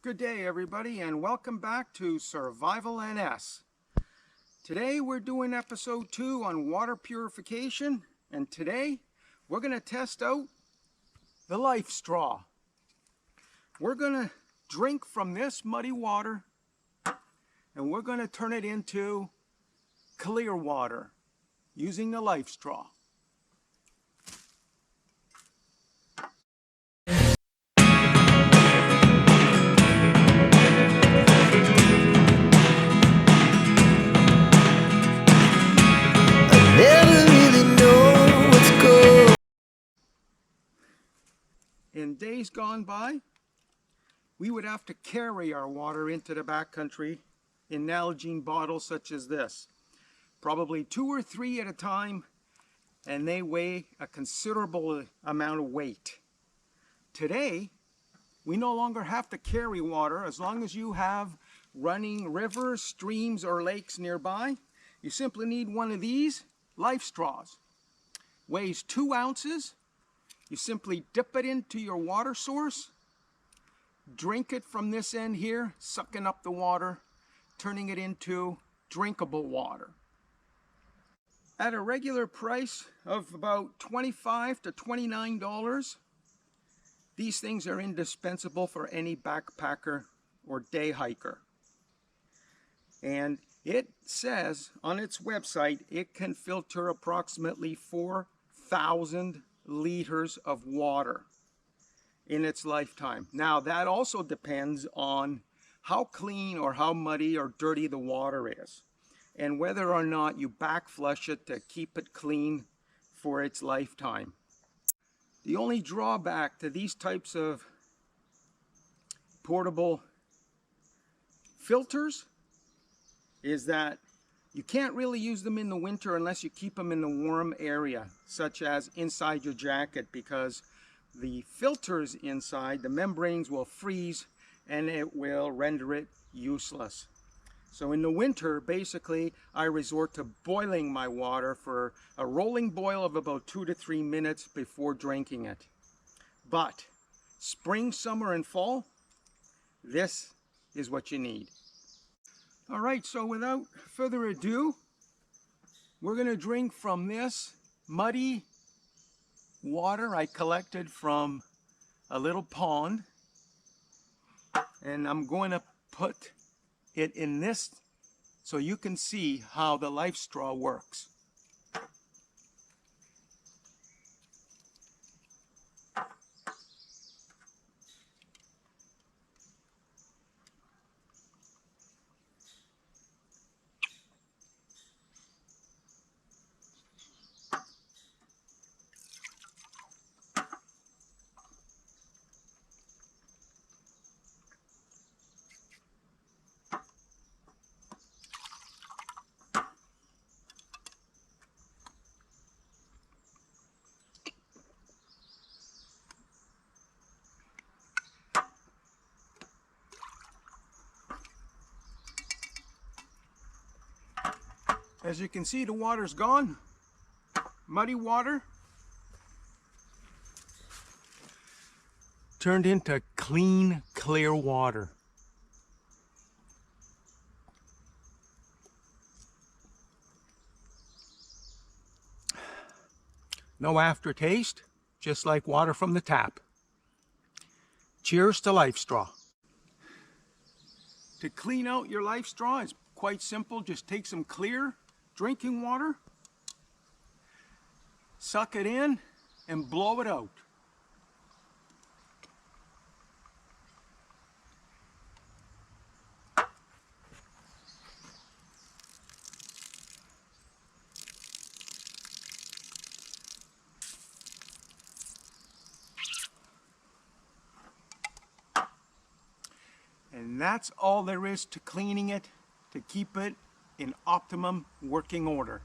Good day everybody, and welcome back to Survival NS. Today we're doing episode 2 on water purification, and today we're going to test out the LifeStraw. We're going to drink from this muddy water and we're going to turn it into clear water using the LifeStraw. In days gone by, we would have to carry our water into the backcountry in Nalgene bottles such as this. Probably 2 or 3 at a time, and they weigh a considerable amount of weight. Today, we no longer have to carry water as long as you have running rivers, streams, or lakes nearby. You simply need one of these LifeStraws. Weighs 2 ounces. You simply dip it into your water source, drink it from this end here, sucking up the water, turning it into drinkable water. At a regular price of about $25 to $29, these things are indispensable for any backpacker or day hiker. And it says on its website it can filter approximately 4,000 liters of water in its lifetime. Now that also depends on how clean or how muddy or dirty the water is, and whether or not you backflush it to keep it clean for its lifetime. The only drawback to these types of portable filters is that you can't really use them in the winter unless you keep them in a warm area, such as inside your jacket, because the filters inside, the membranes will freeze and it will render it useless. So in the winter, basically, I resort to boiling my water for a rolling boil of about 2 to 3 minutes before drinking it. But spring, summer, and fall, this is what you need. All right, so without further ado, we're going to drink from this muddy water I collected from a little pond, and I'm going to put it in this so you can see how the LifeStraw works. As you can see, the water's gone. Muddy water turned into clean, clear water. No aftertaste, just like water from the tap. Cheers to LifeStraw. To clean out your LifeStraw is quite simple. Just take some clear drinking water, suck it in, and blow it out. And that's all there is to cleaning it to keep it in optimum working order.